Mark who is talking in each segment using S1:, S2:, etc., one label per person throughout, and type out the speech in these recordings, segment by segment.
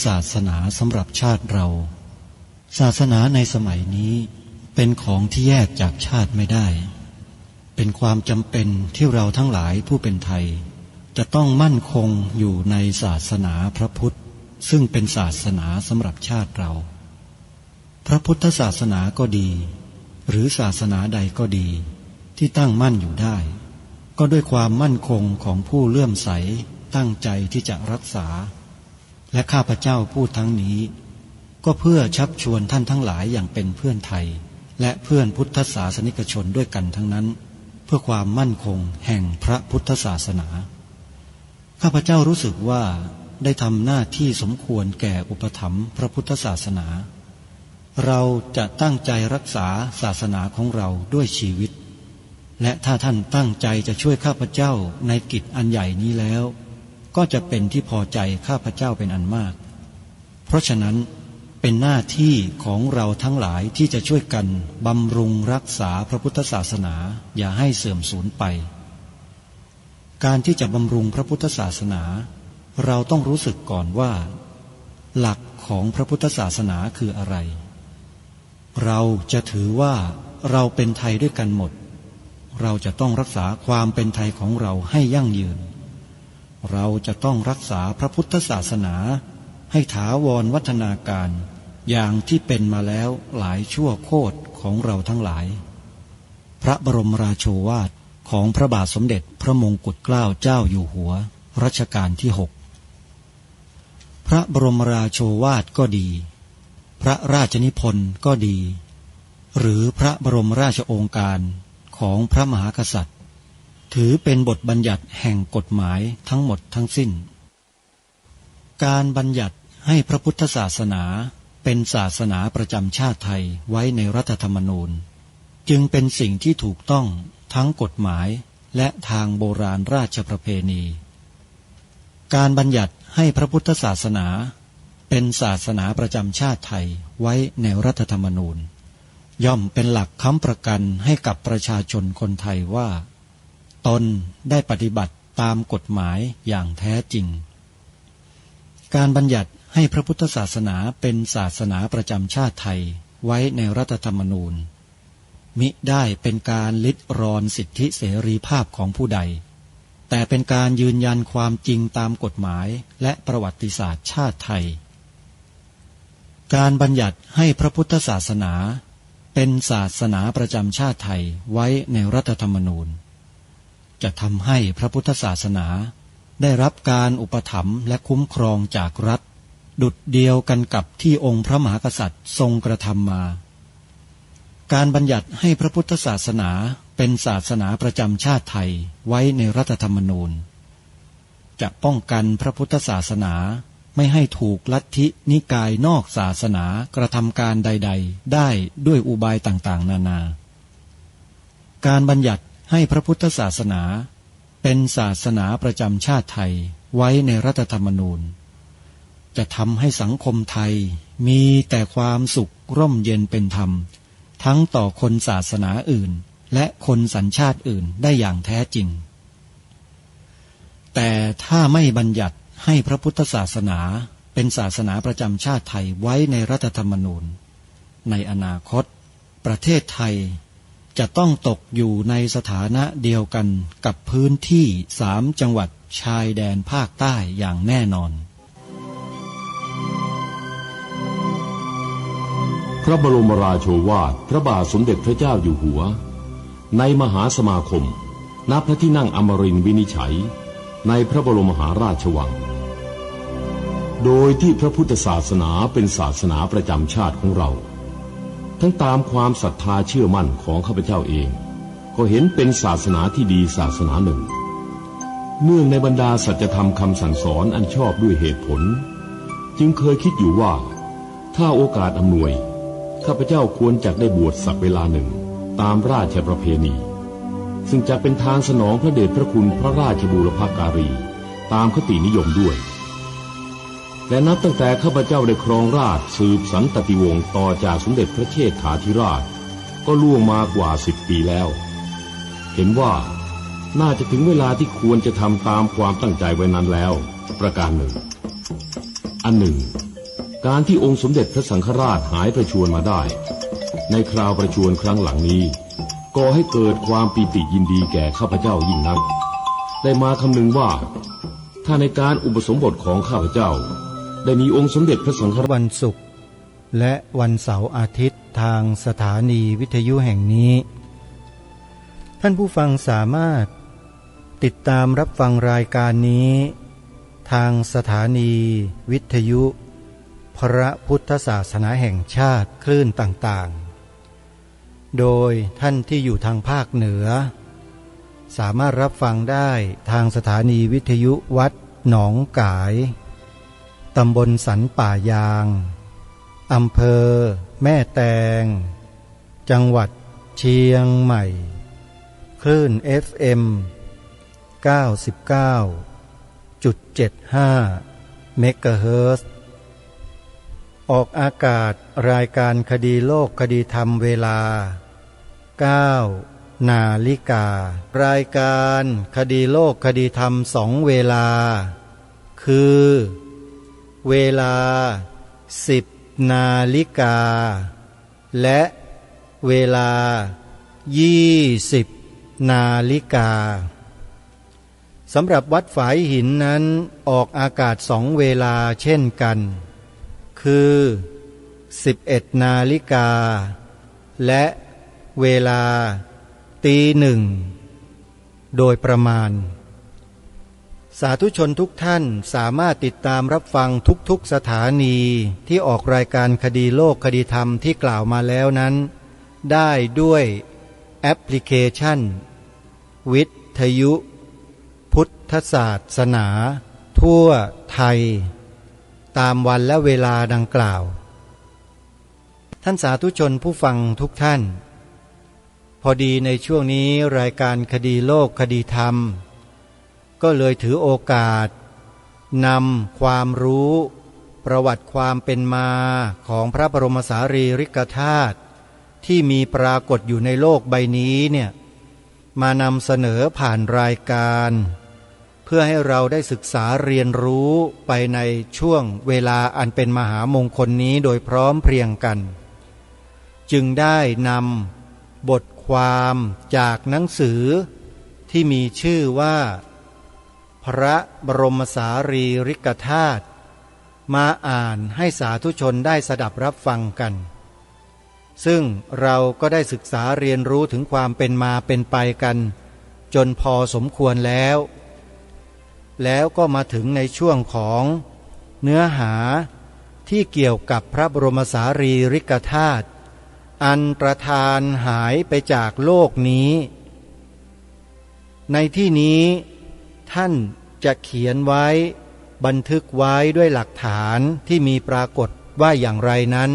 S1: ศาสนาสำหรับชาติเราศาสนาในสมัยนี้เป็นของที่แยกจากชาติไม่ได้เป็นความจำเป็นที่เราทั้งหลายผู้เป็นไทยจะต้องมั่นคงอยู่ในศาสนาพระพุทธซึ่งเป็นศาสนาสำหรับชาติเราพระพุทธศาสนาก็ดีหรือศาสนาใดก็ดีที่ตั้งมั่นอยู่ได้ก็ด้วยความมั่นคงของผู้เลื่อมใสตั้งใจที่จะรักษาและข้าพเจ้าพูดทั้งนี้ก็เพื่อชักชวนท่านทั้งหลายอย่างเป็นเพื่อนไทยและเพื่อนพุทธศาสนิกชนด้วยกันทั้งนั้นเพื่อความมั่นคงแห่งพระพุทธศาสนาข้าพเจ้ารู้สึกว่าได้ทำหน้าที่สมควรแก่อุปถัมภ์พระพุทธศาสนาเราจะตั้งใจรักษาศาสนาของเราด้วยชีวิตและถ้าท่านตั้งใจจะช่วยข้าพเจ้าในกิจอันใหญ่นี้แล้วก็จะเป็นที่พอใจข้าพเจ้าเป็นอันมากเพราะฉะนั้นเป็นหน้าที่ของเราทั้งหลายที่จะช่วยกันบำรุงรักษาพระพุทธศาสนาอย่าให้เสื่อมสูญไปการที่จะบำรุงพระพุทธศาสนาเราต้องรู้สึกก่อนว่าหลักของพระพุทธศาสนาคืออะไรเราจะถือว่าเราเป็นไทยด้วยกันหมดเราจะต้องรักษาความเป็นไทยของเราให้ยั่งยืนเราจะต้องรักษาพระพุทธศาสนาให้ถาวรวัฒนาการอย่างที่เป็นมาแล้วหลายชั่วโคตรของเราทั้งหลายพระบรมราโชวาทของพระบาทสมเด็จพระมงกุฎเกล้าเจ้าอยู่หัวรัชกาลที่ 6พระบรมราโชวาทก็ดีพระราชนิพนธ์ก็ดีหรือพระบรมราชโองการของพระมหากษัตริย์ถือเป็นบทบัญญัติแห่งกฎหมายทั้งหมดทั้งสิ้นการบัญญัติให้พระพุทธศาสนาเป็นศาสนาประจำชาติไทยไว้ในรัฐธรรมนูญจึงเป็นสิ่งที่ถูกต้องทั้งกฎหมายและทางโบราณราชประเพณีการบัญญัติให้พระพุทธศาสนาเป็นศาสนาประจำชาติไทยไว้ในรัฐธรรมนูญย่อมเป็นหลักค้ำประกันให้กับประชาชนคนไทยว่าตนได้ปฏิบัติตามกฎหมายอย่างแท้จริงการบัญญัติให้พระพุทธศาสนาเป็นศาสนาประจำชาติไทยไว้ในรัฐธรรมนูญมิได้เป็นการลิดรอนสิทธิเสรีภาพของผู้ใดแต่เป็นการยืนยันความจริงตามกฎหมายและประวัติศาสตร์ชาติไทยการบัญญัติให้พระพุทธศาสนาเป็นศาสนาประจำชาติไทยไว้ในรัฐธรรมนูญจะทำให้พระพุทธศาสนาได้รับการอุปถัมภ์และคุ้มครองจากรัฐดุจเดียวกันกับที่องค์พระมหากษัตริย์ทรงกระทำมาการบัญญัติให้พระพุทธศาสนาเป็นศาสนาประจำชาติไทยไว้ในรัฐธรรมนูญจะป้องกันพระพุทธศาสนาไม่ให้ถูกลัทธินิกายนอกศาสนากระทำการใดๆได้ด้วยอุบายต่างๆนานาการบัญญัติให้พระพุทธศาสนาเป็นศาสนาประจำชาติไทยไว้ในรัฐธรรมนูญจะทำให้สังคมไทยมีแต่ความสุขร่มเย็นเป็นธรรมทั้งต่อคนศาสนาอื่นและคนสัญชาติอื่นได้อย่างแท้จริงแต่ถ้าไม่บัญญัติให้พระพุทธศาสนาเป็นศาสนาประจำชาติไทยไว้ในรัฐธรรมนูญในอนาคตประเทศไทยจะต้องตกอยู่ในสถานะเดียวกันกับพื้นที่3 จังหวัดชายแดนภาคใต้อย่างแน่นอน
S2: พระบรมราโชวาทพระบาทสมเด็จพระเจ้าอยู่หัวในมหาสมาคมณพระที่นั่งอมรินทร์วินิจฉัยในพระบรมมหาราชวังโดยที่พระพุทธศาสนาเป็นศาสนาประจำชาติของเราทั้งตามความศรัทธาเชื่อมั่นของข้าพเจ้าเองก็เห็นเป็นศาสนาที่ดีศาสนาหนึ่งเนื่องในบรรดาสัจธรรมคำสั่งสอนอันชอบด้วยเหตุผลจึงเคยคิดอยู่ว่าถ้าโอกาสอำนวยข้าพเจ้าควรจะได้บวชสักเวลาหนึ่งตามราชประเพณีซึ่งจะเป็นทางสนองพระเดชพระคุณพระราชบูรพการีตามคตินิยมด้วยและนับตั้งแต่ข้าพเจ้าได้ครองราชย์สืบสันตติวงศ์ต่อจากสมเด็จพระเชษฐาธิราชก็ล่วงมากว่า10 ปีแล้วเห็นว่าน่าจะถึงเวลาที่ควรจะทำตามความตั้งใจไว้นั้นแล้วประการหนึ่ง อันหนึ่งการที่องค์สมเด็จพระสังฆราชหายประชวรมาได้ในคราวประชวรครั้งหลังนี้ก่อให้เกิดความปีติยินดีแก่ข้าพเจ้ายิ่งนักได้มาคำนึงว่าถ้าในการอุปสมบทของข้าพเจ้าได้มีองค์สมเด็จพระสังฆราช
S1: วันศุกร์และวันเสาร์อาทิตย์ทางสถานีวิทยุแห่งนี้ท่านผู้ฟังสามารถติดตามรับฟังรายการนี้ทางสถานีวิทยุพระพุทธศาสนาแห่งชาติคลื่นต่างๆโดยท่านที่อยู่ทางภาคเหนือสามารถรับฟังได้ทางสถานีวิทยุวัดหนองกายตำบลสันป่ายางอำเภอแม่แตงจังหวัดเชียงใหม่คลื่น FM 99.75 เมกะเฮิรตซ์ออกอากาศรายการคดีโลกคดีธรรมเวลา 9 นาฬิการายการคดีโลกคดีธรรม2 เวลาคือเวลา 10 นาฬิกาและเวลา 20 นาฬิกาสำหรับวัดฝายหินนั้นออกอากาศ2 เวลาเช่นกันคือ11 นาฬิกาและเวลา 1:00 โดยประมาณสาธุชนทุกท่านสามารถติดตามรับฟังทุกๆสถานีที่ออกรายการคดีโลกคดีธรรมที่กล่าวมาแล้วนั้นได้ด้วยแอปพลิเคชันวิทยุพุทธศาสนาทั่วไทยตามวันและเวลาดังกล่าวท่านสาธุชนผู้ฟังทุกท่านพอดีในช่วงนี้รายการคดีโลกคดีธรรมก็เลยถือโอกาสนำความรู้ประวัติความเป็นมาของพระบรมสารีริกธาตุที่มีปรากฏอยู่ในโลกใบนี้เนี่ยมานำเสนอผ่านรายการเพื่อให้เราได้ศึกษาเรียนรู้ไปในช่วงเวลาอันเป็นมหามงคลนี้โดยพร้อมเพรียงกันจึงได้นำบทความจากหนังสือที่มีชื่อว่าพระบรมสารีริกธาตุมาอ่านให้สาธุชนได้สดับรับฟังกันซึ่งเราก็ได้ศึกษาเรียนรู้ถึงความเป็นมาเป็นไปกันจนพอสมควรแล้วก็มาถึงในช่วงของเนื้อหาที่เกี่ยวกับพระบรมสารีริกธาตุอันประทานหายไปจากโลกนี้ในที่นี้ท่านจะเขียนไว้บันทึกไว้ด้วยหลักฐานที่มีปรากฏว่าอย่างไรนั้น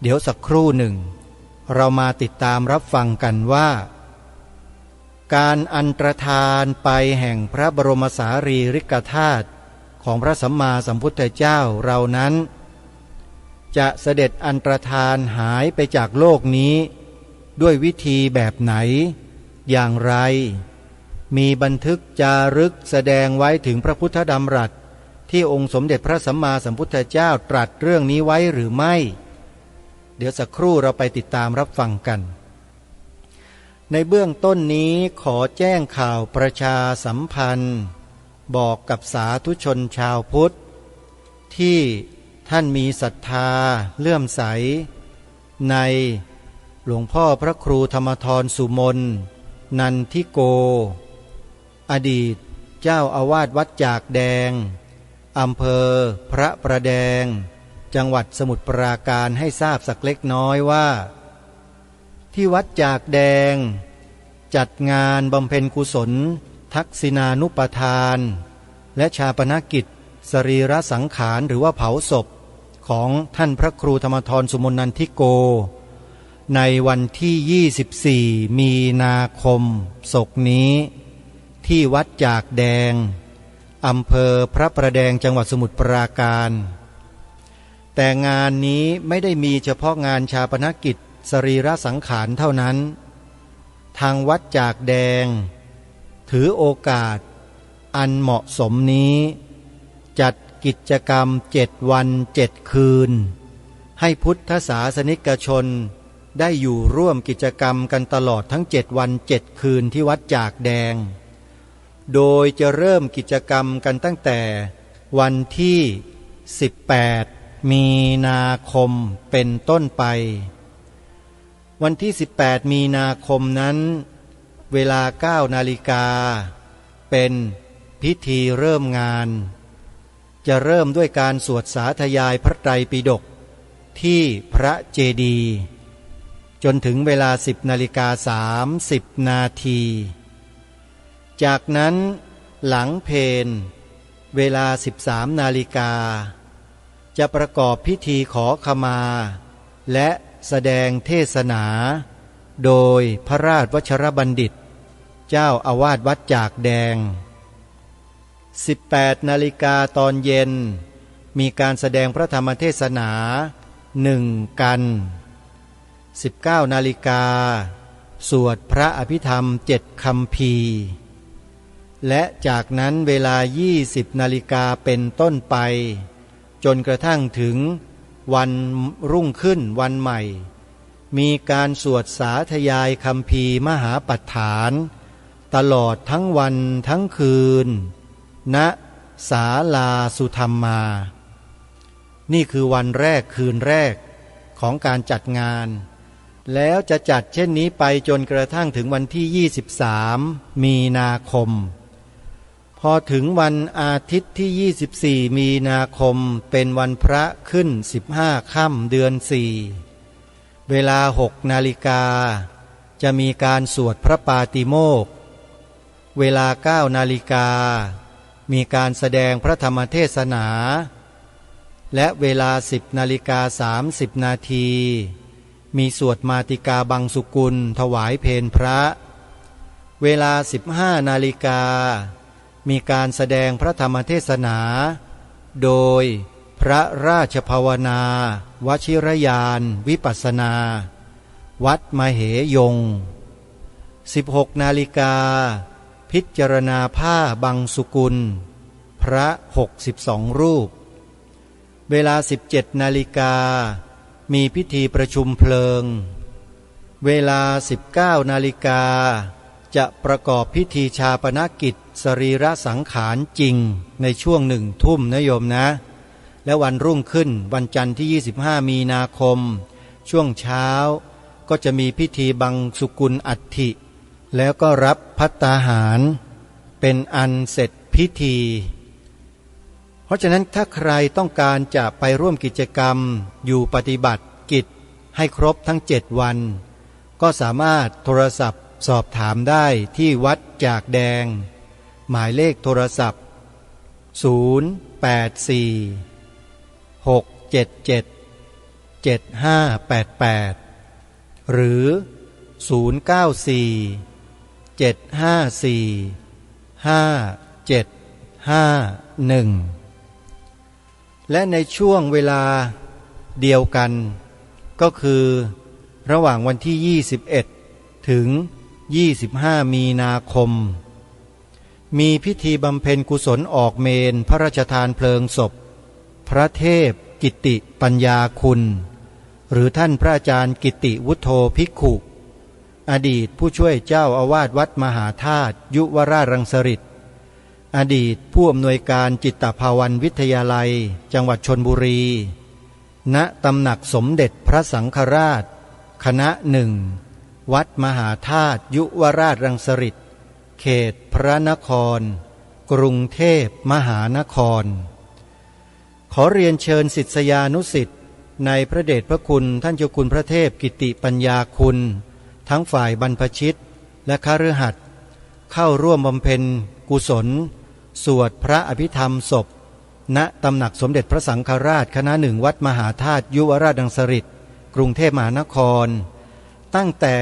S1: เดี๋ยวสักครู่หนึ่งเรามาติดตามรับฟังกันว่าการอันตรธานไปแห่งพระบรมสารีริกธาตุของพระสัมมาสัมพุทธเจ้าเรานั้นจะเสด็จอันตรธานหายไปจากโลกนี้ด้วยวิธีแบบไหนอย่างไรมีบันทึกจารึกแสดงไว้ถึงพระพุทธดำรัสที่องค์สมเด็จพระสัมมาสัมพุทธเจ้าตรัสเรื่องนี้ไว้หรือไม่เดี๋ยวสักครู่เราไปติดตามรับฟังกันในเบื้องต้นนี้ขอแจ้งข่าวประชาสัมพันธ์บอกกับสาธุชนชาวพุทธที่ท่านมีศรัทธาเลื่อมใสในหลวงพ่อพระครูธรรมธรสุมนนันทิโกอดีตเจ้าอาวาสวัดจากแดงอำเภอพระประแดงจังหวัดสมุทรปราการให้ทราบสักเล็กน้อยว่าที่วัดจากแดงจัดงานบำเพ็ญกุศลทักษิณานุปทานและชาปนกิจสรีระสังขารหรือว่าเผาศพของท่านพระครูธรรมธรสุมนนันทิโกในวันที่24มีนาคมศกนี้ที่วัดจากแดงอำเภอพระประแดงจังหวัดสมุทรปราการแต่งานนี้ไม่ได้มีเฉพาะงานชาปนกิจสรีระสังขารเท่านั้นทางวัดจากแดงถือโอกาสอันเหมาะสมนี้จัด กิจกรรม7 วัน 7 คืนให้พุทธศาสนิกชนได้อยู่ร่วมกิจกรรมกันตลอดทั้ง7 วัน 7 คืนที่วัดจากแดงโดยจะเริ่มกิจกรรมกันตั้งแต่วันที่18 มีนาคมเป็นต้นไปวันที่18 มีนาคมนั้นเวลา9 นาฬิกาเป็นพิธีเริ่มงานจะเริ่มด้วยการสวดสาธยายพระไตรปิฎกที่พระเจดีย์จนถึงเวลา10:30 นาทีจากนั้นหลังเพลเวลา13 นาฬิกาจะประกอบพิธีขอขมาและแสดงเทศนาโดยพระราชวชรบัณฑิตเจ้าอาวาสวัดจากแดง18 นาฬิกาตอนเย็นมีการแสดงพระธรรมเทศนา1 กัน19 นาฬิกาสวดพระอภิธรรม7 คัมภีร์และจากนั้นเวลา20 นาฬิกาเป็นต้นไปจนกระทั่งถึงวันรุ่งขึ้นวันใหม่มีการสวดสาธยายคัมภีร์มหาปัฏฐานตลอดทั้งวันทั้งคืนณศาลาสุธรรมานี่คือวันแรกคืนแรกของการจัดงานแล้วจะจัดเช่นนี้ไปจนกระทั่งถึงวันที่23 มีนาคมพอถึงวันอาทิตย์ที่24 มีนาคมเป็นวันพระขึ้น15 ค่ำเดือน4เวลา6 นาฬิกาจะมีการสวดพระปาติโมกข์เวลา9 นาฬิกามีการแสดงพระธรรมเทศนาและเวลา10:30 นาทีมีสวดมาติกาบังสุกุลถวายเพลพระเวลา15 นาฬิกามีการแสดงพระธรรมเทศนาโดยพระราชภาวนาวชิรยานวิปัสสนาวัดมเหยง16 นาฬิกาพิจารณาผ้าบังสุกุลพระ62 รูปเวลา17 นาฬิกามีพิธีประชุมเพลิงเวลา19 นาฬิกาจะประกอบพิธีชาปนกิจสรีระสังขารจริงในช่วง1 ทุ่มนะโยมนะและวันรุ่งขึ้นวันจันทร์ที่25 มีนาคมช่วงเช้าก็จะมีพิธีบังสุกุลอัฐิแล้วก็รับภัตตาหารเป็นอันเสร็จพิธีเพราะฉะนั้นถ้าใครต้องการจะไปร่วมกิจกรรมอยู่ปฏิบัติกิจให้ครบทั้ง7 วันก็สามารถโทรศัพท์สอบถามได้ที่วัดจากแดงหมายเลขโทรศัพท์084 677 7588หรือ094 754 5751และในช่วงเวลาเดียวกันก็คือระหว่างวันที่21 ถึง 25 มีนาคมมีพิธีบำเพ็ญกุศลออกเมนพระราชทานเพลิงศพพระเทพกิติปัญญาคุณหรือท่านพระอาจารย์กิติวุฒโธภิกขุอดีตผู้ช่วยเจ้าอาวาสวัดมหาธาตุยุวราชรังสฤษฎ์อดีตผู้อำนวยการจิตภาวันวิทยาลัยจังหวัดชลบุรีณตำหนักสมเด็จพระสังฆราชคณะ1วัดมหาธาตุยุวราชรังสฤษฎ์เขตพระนครกรุงเทพมหานครขอเรียนเชิญศิษยานุศิษย์ในพระเดชพระคุณท่านเจ้าคุณพระเทพกิติปัญญาคุณทั้งฝ่ายบรรพชิตและคฤหัสถ์เข้าร่วมบำเพ็ญกุศลสวดพระอภิธรรมศพณตำหนักสมเด็จพระสังฆราชคณะ1วัดมหาธาตุยุวราชรังสฤษฎ์กรุงเทพมหานครตั้งแต่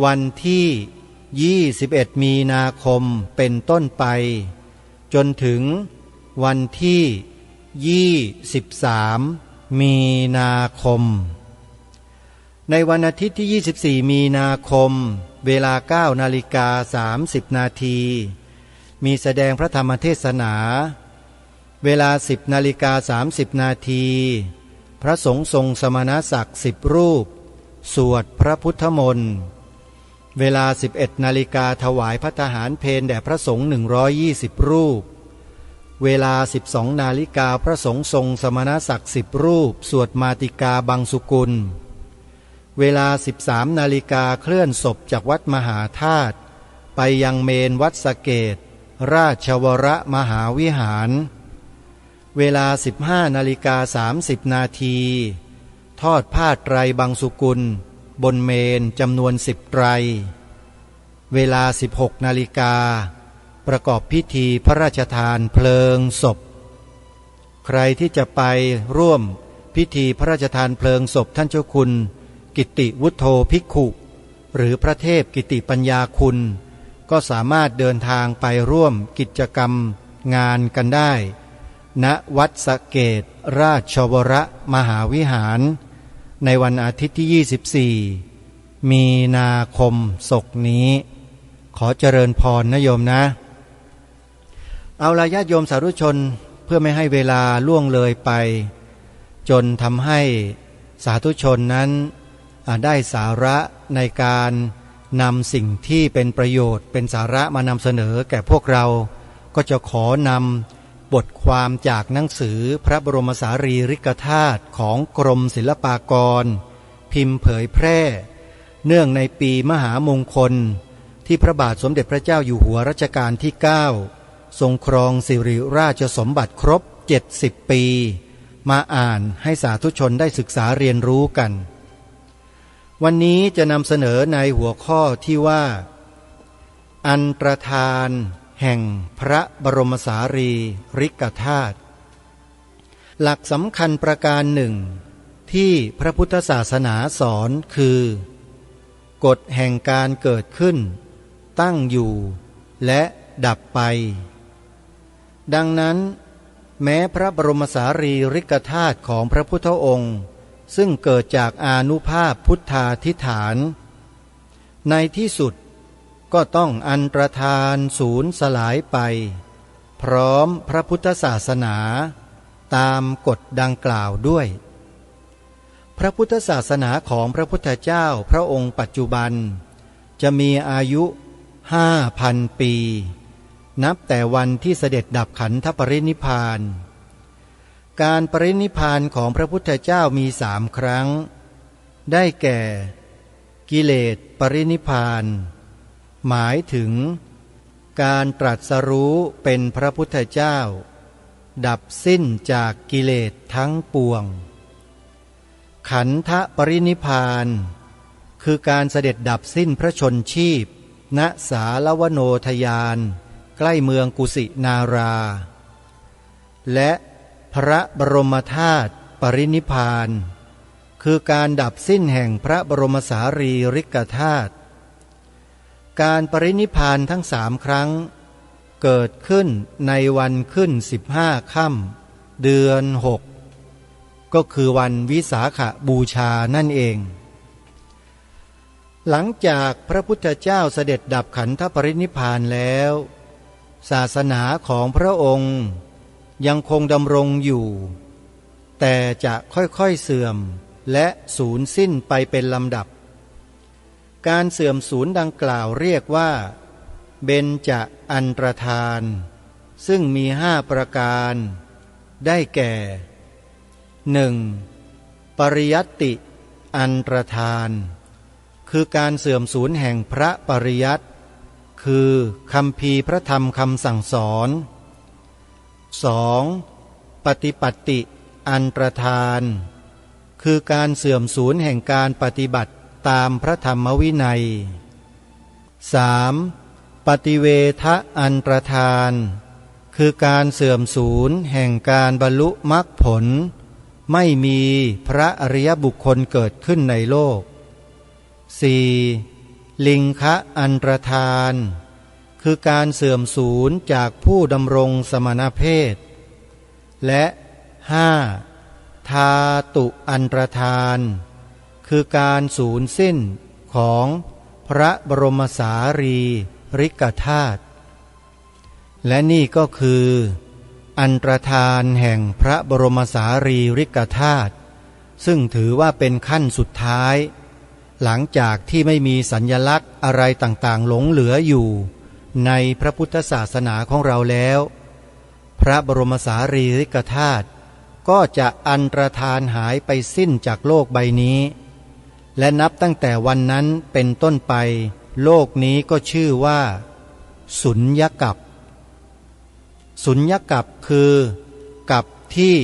S1: วันที่21 มีนาคมเป็นต้นไปจนถึงวันที่23 มีนาคมในวันอาทิตย์ที่24 มีนาคมเวลา 9:30 นาทีมีแสดงพระธรรมเทศนา
S3: เวลา10:30 นาทีพระสงฆ์ทรงสมณศักดิ์10 รูปสวดพระพุทธมนต์เวลา11 นาฬิกาถวายภัตตาหารเพลแด่พระสงฆ์120 รูปเวลา12 นาฬิกาพระสงฆ์ทรงสมณศักดิ์10 รูปสวดมาติกาบังสุกุลเวลา13 นาฬิกาเคลื่อนศพจากวัดมหาธาตุไปยังเมนวัดสะเกษราชวรมหาวิหารเวลา15:30 นาทีทอดผ้าไตรบังสุกุลบนเมนจำนวน10 ไตรเวลา16 นาฬิกาประกอบพิธีพระราชทานเพลิงศพใครที่จะไปร่วมพิธีพระราชทานเพลิงศพท่านเจ้าคุณกิติวุฒโธภิกขุหรือพระเทพกิติปัญญาคุณก็สามารถเดินทางไปร่วมกิจกรรมงานกันได้ณวัดสะเกษราชวรมหาวิหารในวันอาทิตย์ที่24 มีนาคมศกนี้ขอเจริญพรนะโยมนะเอาล่ะญาติโยมสาธุชนเพื่อไม่ให้เวลาล่วงเลยไปจนทำให้สาธุชนนั้นได้สาระในการนำสิ่งที่เป็นประโยชน์เป็นสาระมานำเสนอแก่พวกเราก็จะขอนำบทความจากหนังสือพระบรมสารีริกธาตุของกรมศิลปากรพิมพ์เผยแพร่เนื่องในปีมหามงคลที่พระบาทสมเด็จพระเจ้าอยู่หัวรัชกาลที่9ทรงครองสิริราชสมบัติครบ70 ปีมาอ่านให้สาธุชนได้ศึกษาเรียนรู้กันวันนี้จะนำเสนอในหัวข้อที่ว่าอันตรธานแห่งพระบรมสารีริกธาตุหลักสำคัญประการหนึ่งที่พระพุทธศาสนาสอนคือกฎแห่งการเกิดขึ้นตั้งอยู่และดับไปดังนั้นแม้พระบรมสารีริกธาตุของพระพุทธองค์ซึ่งเกิดจากอานุภาพพุทธาธิฐานในที่สุดก็ต้องอันตรธานสูญสลายไปพร้อมพระพุทธศาสนาตามกฎดังกล่าวด้วยพระพุทธศาสนาของพระพุทธเจ้าพระองค์ปัจจุบันจะมีอายุ 5,000 ปีนับแต่วันที่เสด็จดับขันธปรินิพพานการปรินิพพานของพระพุทธเจ้ามี3 ครั้งได้แก่กิเลสปรินิพพานหมายถึงการตรัสรู้เป็นพระพุทธเจ้าดับสิ้นจากกิเลสทั้งปวงขันธปรินิพพานคือการเสด็จดับสิ้นพระชนชีพณสาลวโนทยานใกล้เมืองกุสินาราและพระบรมธาตุปรินิพพานคือการดับสิ้นแห่งพระบรมสารีริกธาตุการปรินิพพานทั้ง3 ครั้งเกิดขึ้นในวันขึ้น15 ค่ำเดือน6ก็คือวันวิสาขบูชานั่นเองหลังจากพระพุทธเจ้าเสด็จดับขันธปรินิพพานแล้วศาสนาของพระองค์ยังคงดำรงอยู่แต่จะค่อยๆเสื่อมและสูญสิ้นไปเป็นลำดับการเสื่อมสูญดังกล่าวเรียกว่าเบญจอันตรธานซึ่งมี5 ประการได้แก่ 1. ปริยัตติอันตรธานคือการเสื่อมสูญแห่งพระปริยัติคือคัมภีร์พระธรรมคำสั่งสอน 2. ปฏิปัตติอันตรธานคือการเสื่อมสูญแห่งการปฏิบัติตามพระธรรมวินัย 3. ปฏิเวทะอันตรธานคือการเสื่อมสูญแห่งการบรรลุมรรคผลไม่มีพระอริยบุคคลเกิดขึ้นในโลก 4. ลิงคะอันตรธานคือการเสื่อมสูญจากผู้ดำรงสมณเพศและ 5. ทาตุอันตรธานคือการสูญสิ้นของพระบรมสารีริกธาตุและนี่ก็คือ อันตรธานแห่งพระบรมสารีริกธาตุซึ่งถือว่าเป็นขั้นสุดท้ายหลังจากที่ไม่มีสัญลักษณ์อะไรต่างๆหลงเหลืออยู่ในพระพุทธศาสนาของเราแล้วพระบรมสารีริกธาตุก็จะอันตรธานหายไปสิ้นจากโลกใบนี้และนับตั้งแต่วันนั้นเป็นต้นไปโลกนี้ก็ชื่อว่าสุญญกัปสุญญกัปคือกัปที่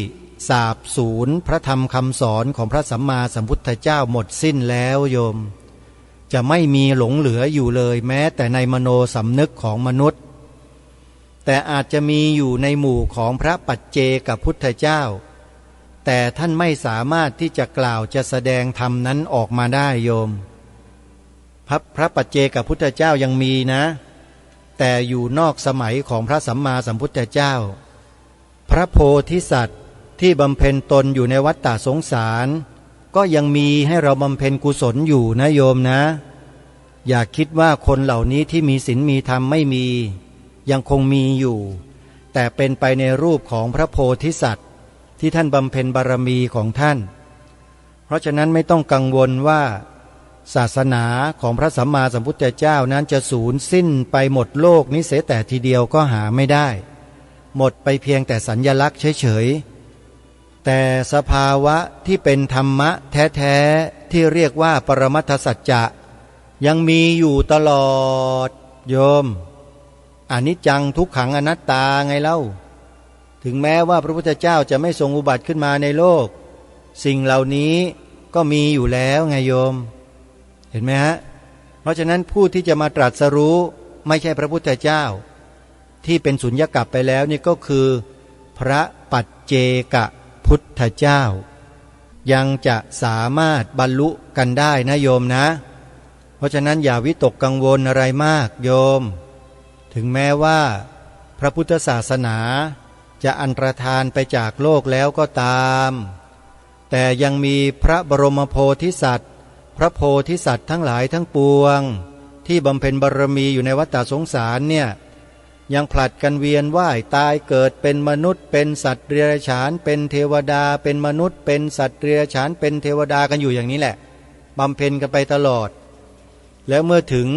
S3: สาบสูญพระธรรมคำสอนของพระสัมมาสัมพุทธเจ้าหมดสิ้นแล้วโยมจะไม่มีหลงเหลืออยู่เลยแม้แต่ในมโนสำนึกของมนุษย์แต่อาจจะมีอยู่ในหมู่ของพระปัจเจกพุทธเจ้าแต่ท่านไม่สามารถที่จะกล่าวจะแสดงธรรมนั้นออกมาได้โยมพระปัจเจกพุทธเจ้ายังมีนะแต่อยู่นอกสมัยของพระสัมมาสัมพุทธเจ้าพระโพธิสัตว์ที่บำเพ็ญตนอยู่ในวัฏฏะสงสารก็ยังมีให้เราบำเพ็ญกุศลอยู่นะโยมนะอย่าคิดว่าคนเหล่านี้ที่มีศีลมีธรรมไม่มียังคงมีอยู่แต่เป็นไปในรูปของพระโพธิสัตว์ที่ท่านบำเพ็ญบารมีของท่านเพราะฉะนั้นไม่ต้องกังวลว่าศาสนาของพระสัมมาสัมพุทธเจ้านั้นจะสูญสิ้นไปหมดโลกนี้เสียแต่ทีเดียวก็หาไม่ได้หมดไปเพียงแต่สัญญลักษณ์เฉยๆแต่สภาวะที่เป็นธรรมะแท้ๆที่เรียกว่าปรมัตถสัจจะยังมีอยู่ตลอดโยมอนิจจังทุกขังอนัตตาไงเล่าถึงแม้ว่าพระพุทธเจ้าจะไม่ทรงอุบัติขึ้นมาในโลกสิ่งเหล่านี้ก็มีอยู่แล้วไงโยมเห็นไหมฮะเพราะฉะนั้นผู้ที่จะมาตรัสรู้ไม่ใช่พระพุทธเจ้าที่เป็นสุญญกัปไปแล้วนี่ก็คือพระปัจเจกพุทธเจ้ายังจะสามารถบรรลุกันได้นะโยมนะเพราะฉะนั้นอย่าวิตกกังวลอะไรมากโยมถึงแม้ว่าพระพุทธศาสนาจะอันตรธานไปจากโลกแล้วก็ตามแต่ยังมีพระบรมโพธิสัตว์พระโพธิสัตว์ทั้งหลายทั้งปวงที่บำเพ็ญบารมีอยู่ในวัฏฏะสงสารเนี่ยยังผลัดกันเวียนว่ายตายเกิดเป็นมนุษย์เป็นสัตว์เดรัจฉานเป็นเทวดาเป็นมนุษย์เป็นสัตว์เดรัจฉานเป็นเทวดากันอยู่อย่างนี้แหละบำเพ็ญกันไปตลอดแล้วเมื่อถึง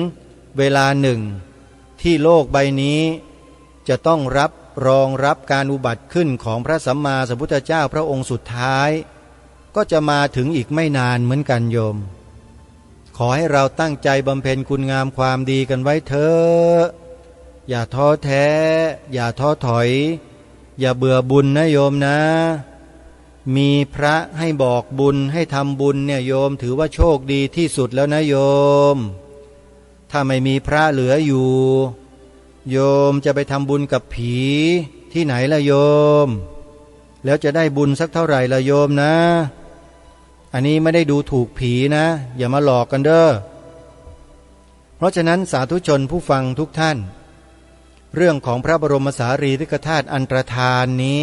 S3: เวลาหนึ่งที่โลกใบนี้จะต้องรองรับการอุบัติขึ้นของพระสัมมาสัมพุทธเจ้าพระองค์สุดท้ายก็จะมาถึงอีกไม่นานเหมือนกันโยมขอให้เราตั้งใจบำเพ็ญคุณงามความดีกันไว้เถอะอย่าท้อแท้อย่าท้อถอยอย่าเบื่อบุญนะโยมนะมีพระให้บอกบุญให้ทำบุญเนี่ยโยมถือว่าโชคดีที่สุดแล้วนะโยมถ้าไม่มีพระเหลืออยู่โยมจะไปทำบุญกับผีที่ไหนล่ะโยมแล้วจะได้บุญสักเท่าไหร่ล่ะโยมนะอันนี้ไม่ได้ดูถูกผีนะอย่ามาหลอกกันเด้อเพราะฉะนั้นสาธุชนผู้ฟังทุกท่านเรื่องของพระบรมสารีริกธาตุอันตรธานนี้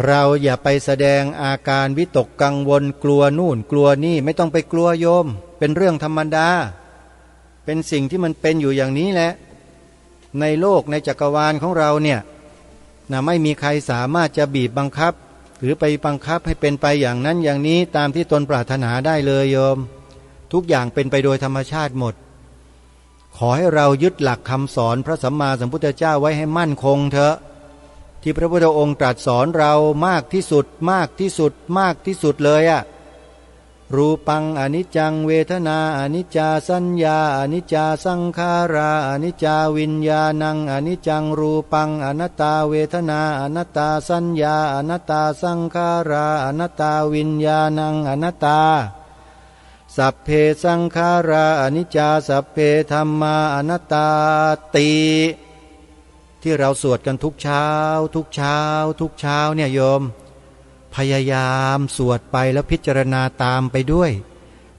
S3: เราอย่าไปแสดงอาการวิตกกังวลกลัวนู่นกลัวนี่ไม่ต้องไปกลัวโยมเป็นเรื่องธรรมดาเป็นสิ่งที่มันเป็นอยู่อย่างนี้แหละในโลกในจักรวาลของเราเนี่ยไม่มีใครสามารถจะบีบบังคับหรือไปบังคับให้เป็นไปอย่างนั้นอย่างนี้ตามที่ตนปรารถนาได้เลยโยมทุกอย่างเป็นไปโดยธรรมชาติหมดขอให้เรายึดหลักคำสอนพระสัมมาสัมพุทธเจ้าไว้ให้มั่นคงเถอะที่พระพุทธองค์ตรัสสอนเรามากที่สุดมากที่สุดมากที่สุดเลยอะรูปังอนิจจังเวทนาอนิจจาสัญญาอนิจจาสังขาราอนิจจาวิญญาณังอนิจจังรูปังอนัตตาเวทนาอนัตตาสัญญาอนัตตาสังขาราอนัตตาวิญญาณังอนัตตาสัพเพสังขาราอนิจจาสัพเพธัมมาอนัตตาติที่เราสวดกันทุกเช้าทุกเช้าทุกเช้าเนี่ยโยมพยายามสวดไปแล้วพิจารณาตามไปด้วย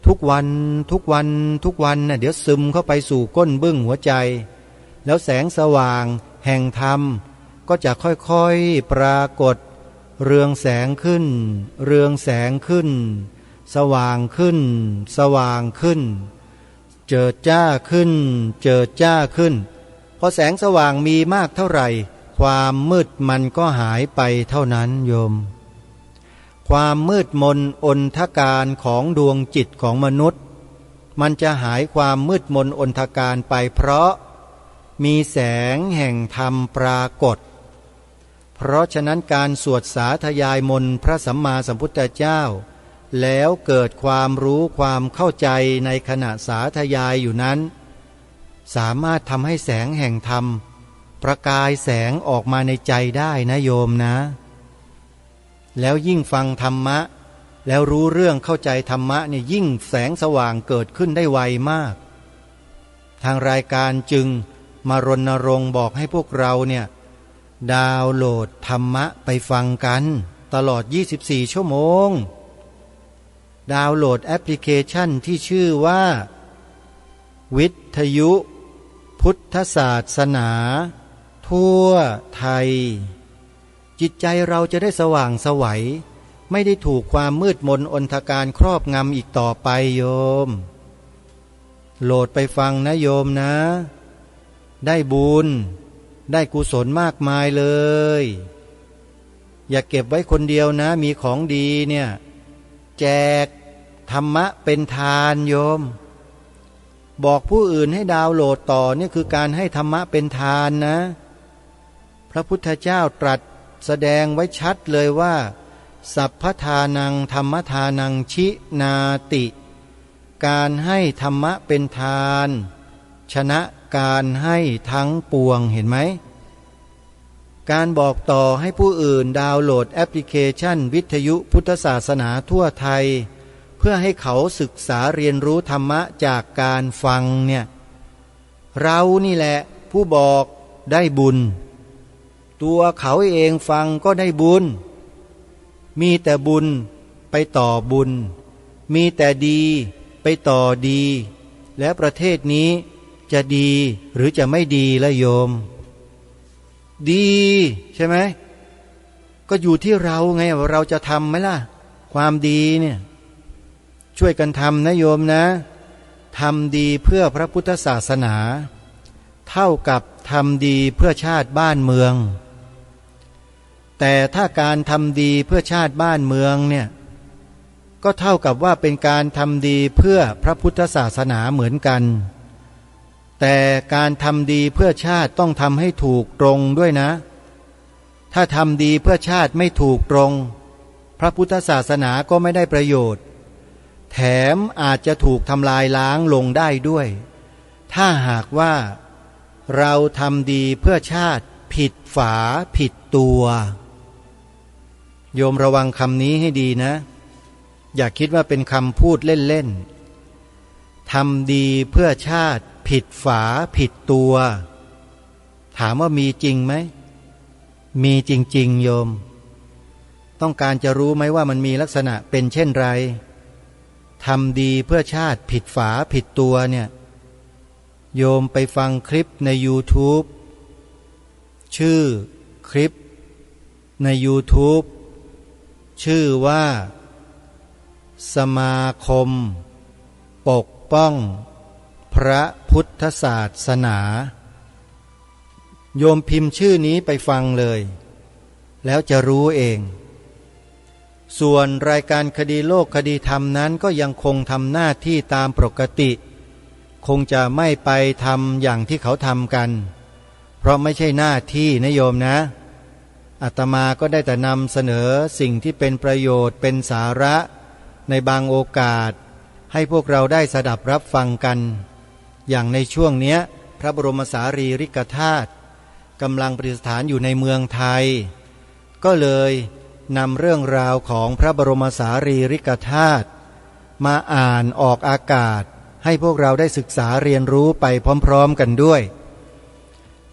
S3: ทุกวันทุกวันทุกวันน่ะเดี๋ยวซึมเข้าไปสู่ก้นบึ้งหัวใจแล้วแสงสว่างแห่งธรรมก็จะค่อยๆปรากฏเรืองแสงขึ้นเรืองแสงขึ้นสว่างขึ้นสว่างขึ้นเจิดจ้าขึ้นเจิดจ้าขึ้นพอแสงสว่างมีมากเท่าไหร่ ความมืดมันก็หายไปเท่านั้นโยมความมืดมนอนทการของดวงจิตของมนุษย์มันจะหายความมืดมนอนทการไปเพราะมีแสงแห่งธรรมปรากฏเพราะฉะนั้นการสวดสาธยายมนต์พระสัมมาสัมพุทธเจ้าแล้วเกิดความรู้ความเข้าใจในขณะสาธยายอยู่นั้นสามารถทำให้แสงแห่งธรรมประกายแสงออกมาในใจได้นะโยมนะแล้วยิ่งฟังธรรมะแล้วรู้เรื่องเข้าใจธรรมะเนี่ยยิ่งแสงสว่างเกิดขึ้นได้ไวมากทางรายการจึงมารณรงค์บอกให้พวกเราเนี่ยดาวน์โหลดธรรมะไปฟังกันตลอด24ชั่วโมงดาวน์โหลดแอปพลิเคชันที่ชื่อว่าวิทยุพุทธศาสนาทั่วไทยจิตใจเราจะได้สว่างไสวไม่ได้ถูกความมืดมนอนทการครอบงำอีกต่อไปโยมโหลดไปฟังนะโยมนะได้บุญได้กุศลมากมายเลยอย่าเก็บไว้คนเดียวนะมีของดีเนี่ยแจกธรรมะเป็นทานโยมบอกผู้อื่นให้ดาวน์โหลดต่อนี่คือการให้ธรรมะเป็นทานนะพระพุทธเจ้าตรัสแสดงไว้ชัดเลยว่าสัพพทานังธรรมทานังชินาติการให้ธรรมะเป็นทานชนะการให้ทั้งปวงเห็นไหมการบอกต่อให้ผู้อื่นดาวน์โหลดแอปพลิเคชันวิทยุพุทธศาสนาทั่วไทยเพื่อให้เขาศึกษาเรียนรู้ธรรมะจากการฟังเนี่ยเรานี่แหละผู้บอกได้บุญตัวเขาเองฟังก็ได้บุญมีแต่บุญไปต่อบุญมีแต่ดีไปต่อดีและประเทศนี้จะดีหรือจะไม่ดีละโยมดีใช่ไหมก็อยู่ที่เราไงว่าเราจะทำไหมล่ะความดีเนี่ยช่วยกันทำนะโยมนะทำดีเพื่อพระพุทธศาสนาเท่ากับทำดีเพื่อชาติบ้านเมืองแต่ถ้าการทำดีเพื่อชาติบ้านเมืองเนี่ยก็เท่ากับว่าเป็นการทำดีเพื่อพระพุทธศาสนาเหมือนกันแต่การทำดีเพื่อชาติต้องทำให้ถูกตรงด้วยนะถ้าทำดีเพื่อชาติไม่ถูกตรงพระพุทธศาสนาก็ไม่ได้ประโยชน์แถมอาจจะถูกทำลายล้างลงได้ด้วยถ้าหากว่าเราทำดีเพื่อชาติผิดฝาผิดตัวโยมระวังคำนี้ให้ดีนะอย่าคิดว่าเป็นคำพูดเล่นๆทำดีเพื่อชาติผิดฝาผิดตัวถามว่ามีจริงไหมมีจริงๆโยมต้องการจะรู้ไหมว่ามันมีลักษณะเป็นเช่นไรทำดีเพื่อชาติผิดฝาผิดตัวเนี่ยโยมไปฟังคลิปใน YouTube ชื่อคลิปใน YouTube ชื่อว่าสมาคมปกป้องพระพุทธศาสนาโยมพิมพ์ชื่อนี้ไปฟังเลยแล้วจะรู้เองส่วนรายการคดีโลกคดีธรรมนั้นก็ยังคงทำหน้าที่ตามปกติคงจะไม่ไปทำอย่างที่เขาทำกันเพราะไม่ใช่หน้าที่นะโยมนะอาตมาก็ได้แต่นำเสนอสิ่งที่เป็นประโยชน์เป็นสาระในบางโอกาสให้พวกเราได้สดับรับฟังกันอย่างในช่วงเนี้ยพระบรมสารีริกธาตุกำลังประดิษฐานอยู่ในเมืองไทยก็เลยนำเรื่องราวของพระบรมสารีริกธาตุมาอ่านออกอากาศให้พวกเราได้ศึกษาเรียนรู้ไปพร้อมๆกันด้วย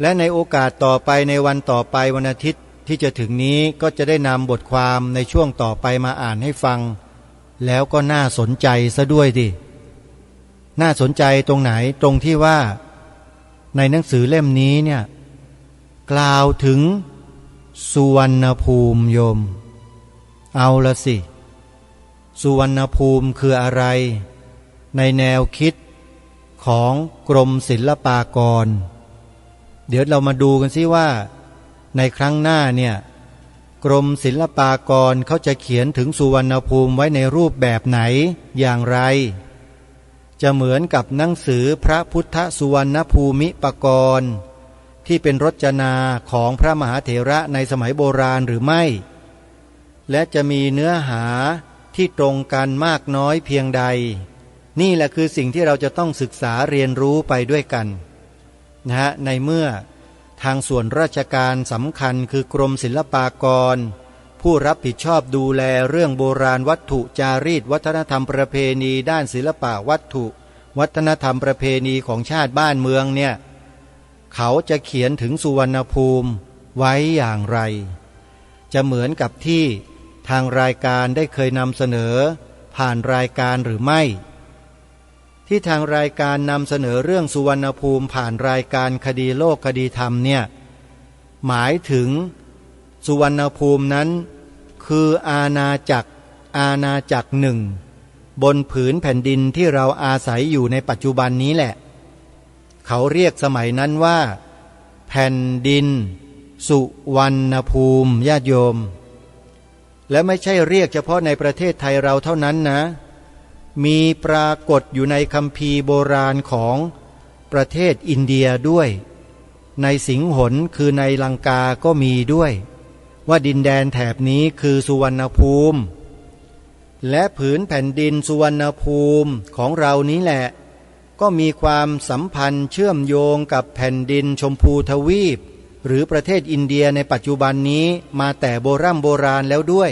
S3: และในโอกาสต่อไปในวันต่อไปวันอาทิตย์ที่จะถึงนี้ก็จะได้นำบทความในช่วงต่อไปมาอ่านให้ฟังแล้วก็น่าสนใจซะด้วยดิน่าสนใจตรงไหนตรงที่ว่าในหนังสือเล่มนี้เนี่ยกล่าวถึงสุวรรณภูมิโยมเอาละสิสุวรรณภูมิคืออะไรในแนวคิดของกรมศิลปากรเดี๋ยวเรามาดูกันสิว่า ในครั้งหน้าเนี่ยกรมศิลปากรเขาจะเขียนถึงสุวรรณภูมิไว้ในรูปแบบไหนอย่างไรจะเหมือนกับหนังสือพระพุทธสุวรรณภูมิปกรณ์ที่เป็นรจนาของพระมหาเถระในสมัยโบราณหรือไม่และจะมีเนื้อหาที่ตรงกันมากน้อยเพียงใดนี่แหละคือสิ่งที่เราจะต้องศึกษาเรียนรู้ไปด้วยกันนะในเมื่อทางส่วนราชการสำคัญคือกรมศิลปากรผู้รับผิดชอบดูแลเรื่องโบราณวัตถุจารีตวัฒนธรรมประเพณีด้านศิลปะวัตถุวัฒนธรรมประเพณีของชาติบ้านเมืองเนี่ยเขาจะเขียนถึงสุวรรณภูมิไว้อย่างไรจะเหมือนกับที่ทางรายการได้เคยนำเสนอผ่านรายการหรือไม่ที่ทางรายการนำเสนอเรื่องสุวรรณภูมิผ่านรายการคดีโลกคดีธรรมเนี่ยหมายถึงสุวรรณภูมินั้นคืออาณาจักรหนึ่งบนผืนแผ่นดินที่เราอาศัยอยู่ในปัจจุบันนี้แหละเขาเรียกสมัยนั้นว่าแผ่นดินสุวรรณภูมิญาติโยมและไม่ใช่เรียกเฉพาะในประเทศไทยเราเท่านั้นนะมีปรากฏอยู่ในคัมภีร์โบราณของประเทศอินเดียด้วยในสิงหนคือในลังกาก็มีด้วยว่าดินแดนแถบนี้คือสุวรรณภูมิและผืนแผ่นดินสุวรรณภูมิของเรานี้แหละก็มีความสัมพันธ์เชื่อมโยงกับแผ่นดินชมพูทวีปหรือประเทศอินเดียในปัจจุบันนี้มาแต่โบราณแล้วด้วย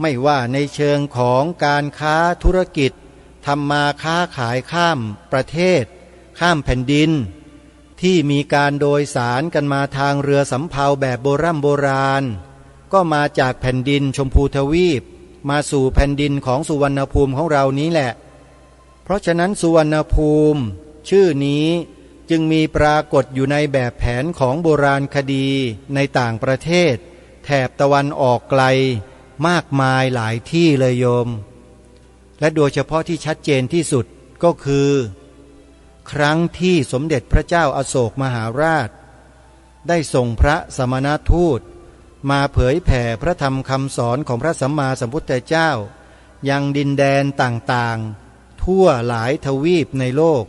S3: ไม่ว่าในเชิงของการค้าธุรกิจทำมาค้าขายข้ามประเทศข้ามแผ่นดินที่มีการโดยสารกันมาทางเรือสำเภาแบบโบราณก็มาจากแผ่นดินชมพูทวีปมาสู่แผ่นดินของสุวรรณภูมิของเรานี้แหละเพราะฉะนั้นสุวรรณภูมิชื่อนี้จึงมีปรากฏอยู่ในแบบแผนของโบราณคดีในต่างประเทศแถบตะวันออกไกลมากมายหลายที่เลยโยมและโดยเฉพาะที่ชัดเจนที่สุดก็คือครั้งที่สมเด็จพระเจ้าอโศกมหาราชได้ส่งพระสมณทูตมาเผยแผ่พระธรรมคำสอนของพระสัมมาสัมพุทธเจ้ายังดินแดนต่างๆทั่วหลายทวีปในโลก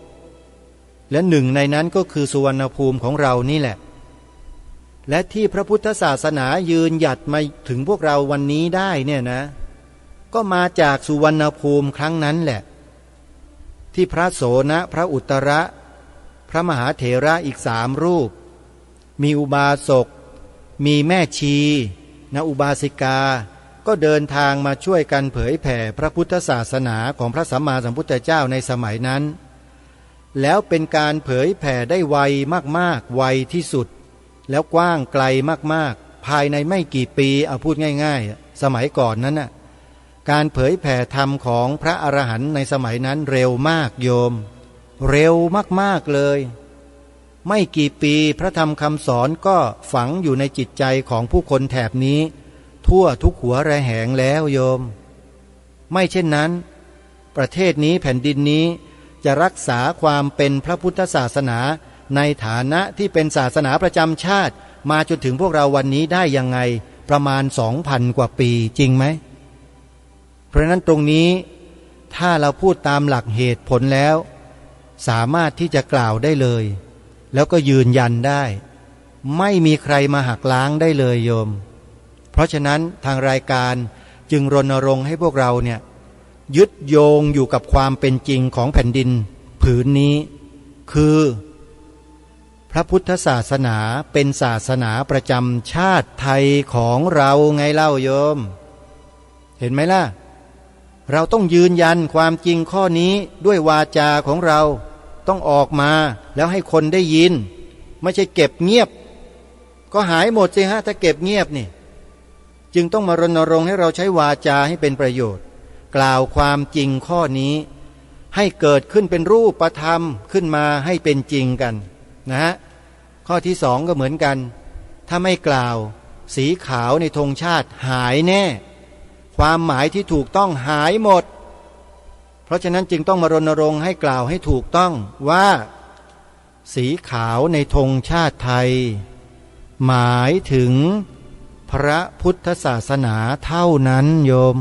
S3: และหนึ่งในนั้นก็คือสุวรรณภูมิของเรานี่แหละและที่พระพุทธศาสนายืนหยัดมาถึงพวกเราวันนี้ได้เนี่ยนะก็มาจากสุวรรณภูมิครั้งนั้นแหละที่พระโสนพระอุตระพระมหาเถระอีก3 รูปมีอุบาสกมีแม่ชีอุบาสิกาก็เดินทางมาช่วยกันเผยแผ่พระพุทธศาสนาของพระสัมมาสัมพุทธเจ้าในสมัยนั้นแล้วเป็นการเผยแผ่ได้ไวมากๆไวที่สุดแล้วกว้างไกลมากๆภายในไม่กี่ปีเอาพูดง่ายๆสมัยก่อนนั้นน่ะการเผยแผ่ธรรมของพระอรหันต์ในสมัยนั้นเร็วมากโยมเร็วมากๆเลยไม่กี่ปีพระธรรมคำสอนก็ฝังอยู่ในจิตใจของผู้คนแถบนี้ทั่วทุกหัวระแหงแล้วโยมไม่เช่นนั้นประเทศนี้แผ่นดินนี้จะรักษาความเป็นพระพุทธศาสนาในฐานะที่เป็นศาสนาประจำชาติมาจนถึงพวกเราวันนี้ได้ยังไงประมาณ 2,000 กว่าปีจริงไหมเพราะนั้นตรงนี้ถ้าเราพูดตามหลักเหตุผลแล้วสามารถที่จะกล่าวได้เลยแล้วก็ยืนยันได้ไม่มีใครมาหักล้างได้เลยโยมเพราะฉะนั้นทางรายการจึงรณรงค์ให้พวกเราเนี่ยยึดโยงอยู่กับความเป็นจริงของแผ่นดินผืนนี้คือพระพุทธศาสนาเป็นศาสนาประจำชาติไทยของเราไงเล่าโยมเห็นไหมล่ะเราต้องยืนยันความจริงข้อนี้ด้วยวาจาของเราต้องออกมาแล้วให้คนได้ยินไม่ใช่เก็บเงียบก็หายหมดสิฮะถ้าเก็บเงียบนี่จึงต้องมารณรงค์ให้เราใช้วาจาให้เป็นประโยชน์กล่าวความจริงข้อนี้ให้เกิดขึ้นเป็นรูปธรรมขึ้นมาให้เป็นจริงกันนะฮะข้อที่2ก็เหมือนกันถ้าไม่กล่าวสีขาวในธงชาติหายแน่ความหมายที่ถูกต้องหายหมดเพราะฉะนั้นจึงต้องมารณรงค์ให้กล่าวให้ถูกต้องว่าสีขาวในธงชาติไทย หมายถึงพระพุทธศาสนาเท่านั้นโยม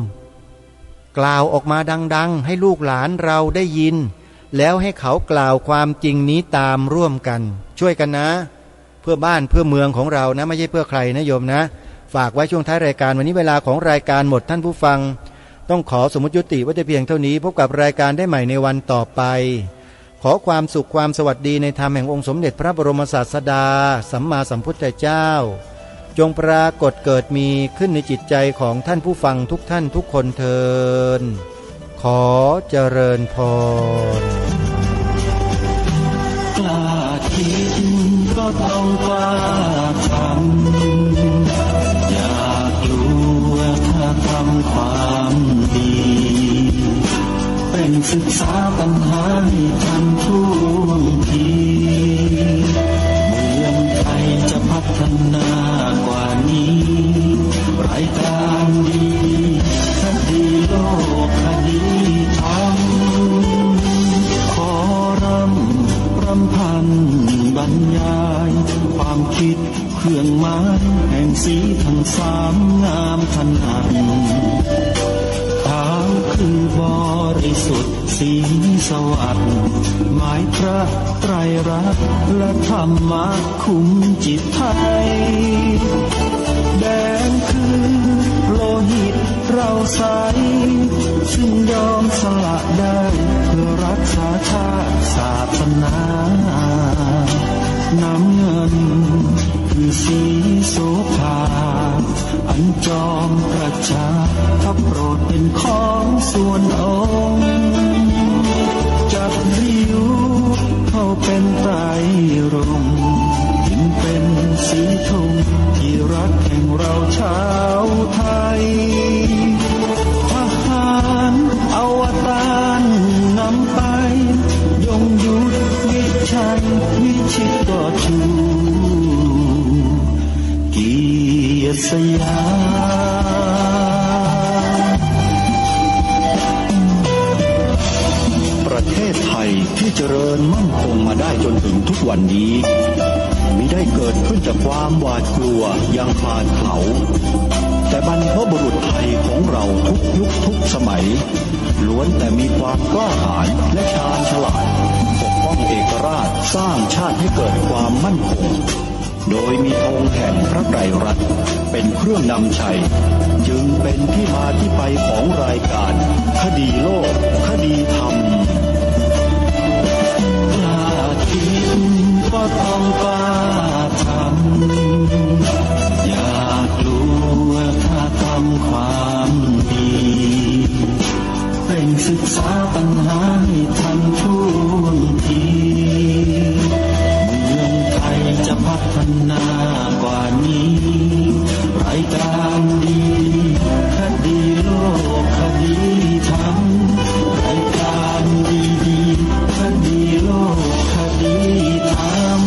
S3: กล่าวออกมาดังๆให้ลูกหลานเราได้ยินแล้วให้เขากล่าวความจริงนี้ตามร่วมกันช่วยกันนะเพื่อบ้านเพื่อเมืองของเรานะไม่ใช่เพื่อใครนะโยมนะฝากไว้ช่วงท้ายรายการวันนี้เวลาของรายการหมดท่านผู้ฟังต้องขอสมมุติยุติไว้แต่เพียงเท่านี้พบกับรายการได้ใหม่ในวันต่อไปขอความสุขความสวัสดีในธรรมแห่งองค์สมเด็จพระบรมศาสดาสัมมาสัมพุทธเจ้าจงปรากฏเกิดมีขึ้นในจิตใจของท่านผู้ฟังทุกท่านทุกคนเทินขอเจริญพร
S1: กล้าคิดก็ต้องกล้าทำอย่ากลัวถ้าทำความดีเป็นศึกษาปัญหาให้ทันท่วงทีเมืองไทยจะพัฒนากว่านี้รายการดีคดีโลกคดีธรรมขอรำพันบรรยายความคิดเครื่องหมายแห่งสีทั้งสามงามขนาดขาวคือบริสุทธิ์สีสวัสดิ์หมายพระไตรรัตน์และธรรมะคุ้มจิตไทยแดงคือโลหิตเราใสซึ่งยอมสละได้เพื่อรักษาชาติศาสนาน้ำเงินคือสีโสภาอันจอมประชาถ้าโปรดเป็นของส่วนองค์จับริ้วเข้าเป็นไตรรงค์ยิ่งเป็นสีธงที่รักแห่งเราชาวไทยทหารอวตารนำไปยงยุทธวิชัยวิชิตก็ชูเกียรติสยามประเทศไทยที่เจริญมั่นคงมาได้จนถึงทุกวันนี้มิได้เกิดขึ้นจากความหวาดกลัวอย่างคลาดเผาแต่บรรพบุรุษไทยของเราทุกยุคทุกสมัยล้วนแต่มีความกล้าหาญและชาญฉลาดปกป้องเอกราชสร้างชาติให้เกิดความมั่นคงโดยมีธงแห่งพระไตรรัตน์เป็นเครื่องนำชัยจึงเป็นที่มาที่ไปของรายการคดีโลกคดีธรรมกล้าคิดก็ต้องกล้าทำอย่ากลัวถ้าทำความดีเป็นศึกษาปัญหาให้ทันท่วงทีเมืองไทยจะพัฒนากว่านี้รายการดีคดีโลกคดีธรรมรายการดีคดีโลกคดีธรรม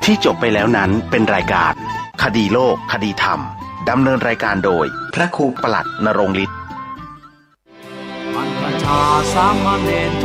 S4: ที่จบไปแล้วนั้นเป็นรายการคดีโลกคดีธรรมดำเนินรายการโดยพระครูปลัดณรงค์ฤทธิ์
S5: ประชาสามเณร